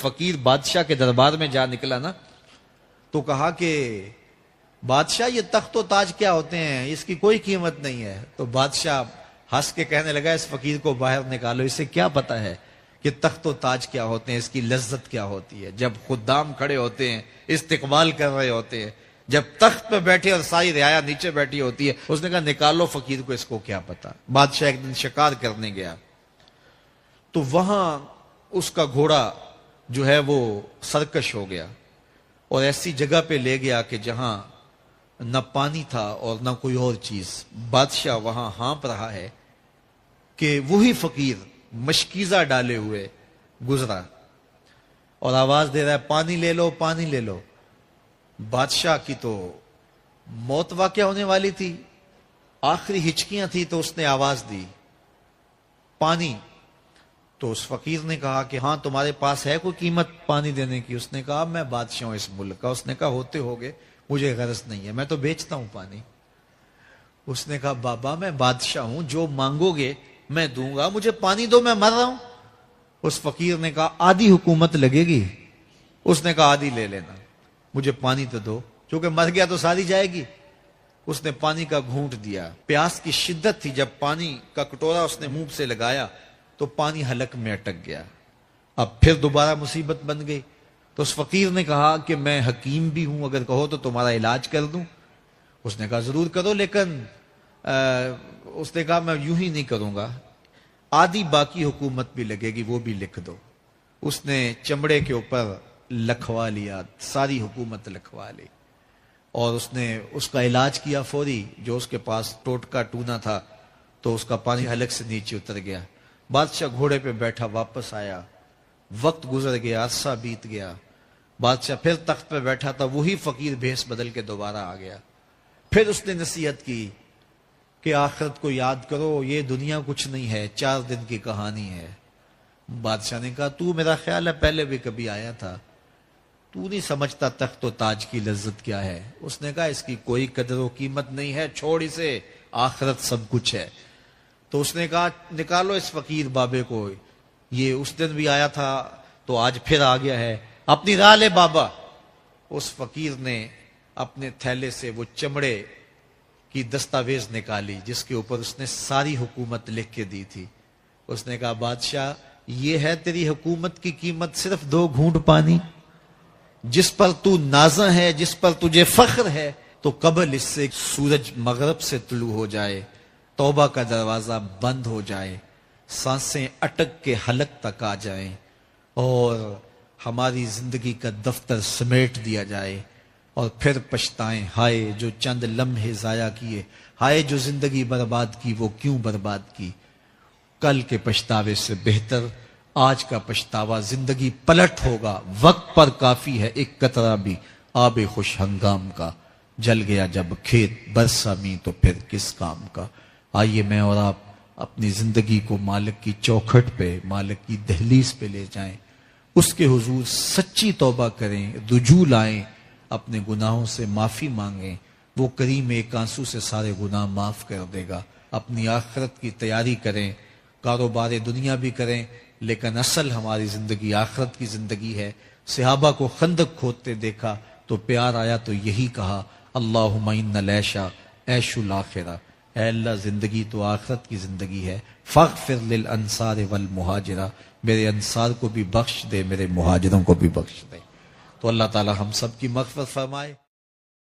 فقیر بادشاہ کے دربار میں جا نکلا نا تو کہا کہ بادشاہ یہ تخت و تاج کیا ہوتے ہیں، اس کی کوئی قیمت نہیں ہے۔ تو بادشاہ ہنس کے کہنے لگا اس فقیر کو باہر نکالو، اسے کیا پتا ہے کہ تخت و تاج کیا ہوتے ہیں، اس کی لذت کیا ہوتی ہے۔ جب خدام کھڑے ہوتے ہیں، استقبال کر رہے ہوتے ہیں، جب تخت پہ بیٹھے اور ساری رعایا نیچے بیٹھی ہوتی ہے، اس نے کہا نکالو فقیر کو، اس کو کیا پتا۔ بادشاہ ایک دن شکار کرنے گیا تو وہاں اس کا گھوڑا جو ہے وہ سرکش ہو گیا اور ایسی جگہ پہ لے گیا کہ جہاں نہ پانی تھا اور نہ کوئی اور چیز۔ بادشاہ وہاں ہانپ رہا ہے کہ وہی فقیر مشکیزہ ڈالے ہوئے گزرا اور آواز دے رہا ہے پانی لے لو، پانی لے لو۔ بادشاہ کی تو موت واقع ہونے والی تھی، آخری ہچکیاں تھی، تو اس نے آواز دی پانی۔ تو اس فقیر نے کہا کہ ہاں تمہارے پاس ہے کوئی قیمت پانی دینے کی؟ اس نے کہا میں بادشاہ ہوں اس ملک کا۔ اس نے کہا ہوتے ہوگے، مجھے غرض نہیں ہے، میں تو بیچتا ہوں پانی۔ اس نے کہا بابا میں بادشاہ ہوں، جو مانگو گے میں دوں گا، مجھے پانی دو، میں مر رہا ہوں۔ اس فقیر نے کہا آدھی حکومت لگے گی۔ اس نے کہا آدھی لے لینا، مجھے پانی تو دو، کیونکہ مر گیا تو ساری جائے گی۔ اس نے پانی کا گھونٹ دیا، پیاس کی شدت تھی، جب پانی کا کٹورا اس نے منہ سے لگایا تو پانی حلق میں اٹک گیا۔ اب پھر دوبارہ مصیبت بن گئی تو اس فقیر نے کہا کہ میں حکیم بھی ہوں، اگر کہو تو تمہارا علاج کر دوں۔ اس نے کہا ضرور کرو، لیکن اس نے کہا میں یوں ہی نہیں کروں گا، آدھی باقی حکومت بھی لگے گی، وہ بھی لکھ دو۔ اس نے چمڑے کے اوپر لکھوا لیا، ساری حکومت لکھوا لی اور اس نے اس کا علاج کیا فوری۔ جو اس کے پاس ٹوٹکا ٹونا تھا تو اس کا پانی حلق سے نیچے اتر گیا۔ بادشاہ گھوڑے پہ بیٹھا واپس آیا، وقت گزر گیا، عرصہ بیت گیا۔ بادشاہ پھر تخت پہ بیٹھا تھا، وہی فقیر بھیس بدل کے دوبارہ آ گیا۔ پھر اس نے نصیحت کی کہ آخرت کو یاد کرو، یہ دنیا کچھ نہیں ہے، 4 دن کی کہانی ہے۔ بادشاہ نے کہا تو میرا خیال ہے پہلے بھی کبھی آیا تھا، تو نہیں سمجھتا تخت و تاج کی لذت کیا ہے۔ اس نے کہا اس کی کوئی قدر و قیمت نہیں ہے، چھوڑ اسے، آخرت سب کچھ ہے۔ تو اس نے کہا نکالو اس فقیر بابے کو، یہ اس دن بھی آیا تھا تو آج پھر آ گیا ہے، اپنی راہ لے بابا۔ اس فقیر نے اپنے تھیلے سے وہ چمڑے کی دستاویز نکالی جس کے اوپر اس نے ساری حکومت لکھ کے دی تھی۔ اس نے کہا بادشاہ یہ ہے تیری حکومت کی قیمت، صرف 2 گھونٹ پانی، جس پر تو نازاں ہے، جس پر تجھے فخر ہے، تو قبل اس سے سورج مغرب سے طلوع ہو جائے، توبہ کا دروازہ بند ہو جائے، سانسیں اٹک کے حلق تک آ جائیں اور ہماری زندگی کا دفتر سمیٹ دیا جائے، اور پھر پچھتائیں ہائے جو چند لمحے ضائع کیے، ہائے جو زندگی برباد کی وہ کیوں برباد کی۔ کل کے پچھتاوے سے بہتر آج کا پچھتاوا، زندگی پلٹ ہوگا، وقت پر کافی ہے ایک قطرہ بھی آب خوش ہنگام کا، جل گیا جب کھیت برسا می تو پھر کس کام کا۔ آئیے میں اور آپ اپنی زندگی کو مالک کی چوکھٹ پہ، مالک کی دہلیز پہ لے جائیں، اس کے حضور سچی توبہ کریں، رجوع لائیں، اپنے گناہوں سے معافی مانگیں، وہ کریم ایک آنسو سے سارے گناہ معاف کر دے گا۔ اپنی آخرت کی تیاری کریں، کاروبار دنیا بھی کریں، لیکن اصل ہماری زندگی آخرت کی زندگی ہے۔ صحابہ کو خندق کھودتے دیکھا تو پیار آیا تو یہی کہا اللہم ان العیش عیش الآخرہ، اے اللہ زندگی تو آخرت کی زندگی ہے، فاغفر للانصار والمہاجرہ، میرے انصار کو بھی بخش دے، میرے مہاجروں کو بھی بخش دے۔ تو اللہ تعالی ہم سب کی مغفرت فرمائے۔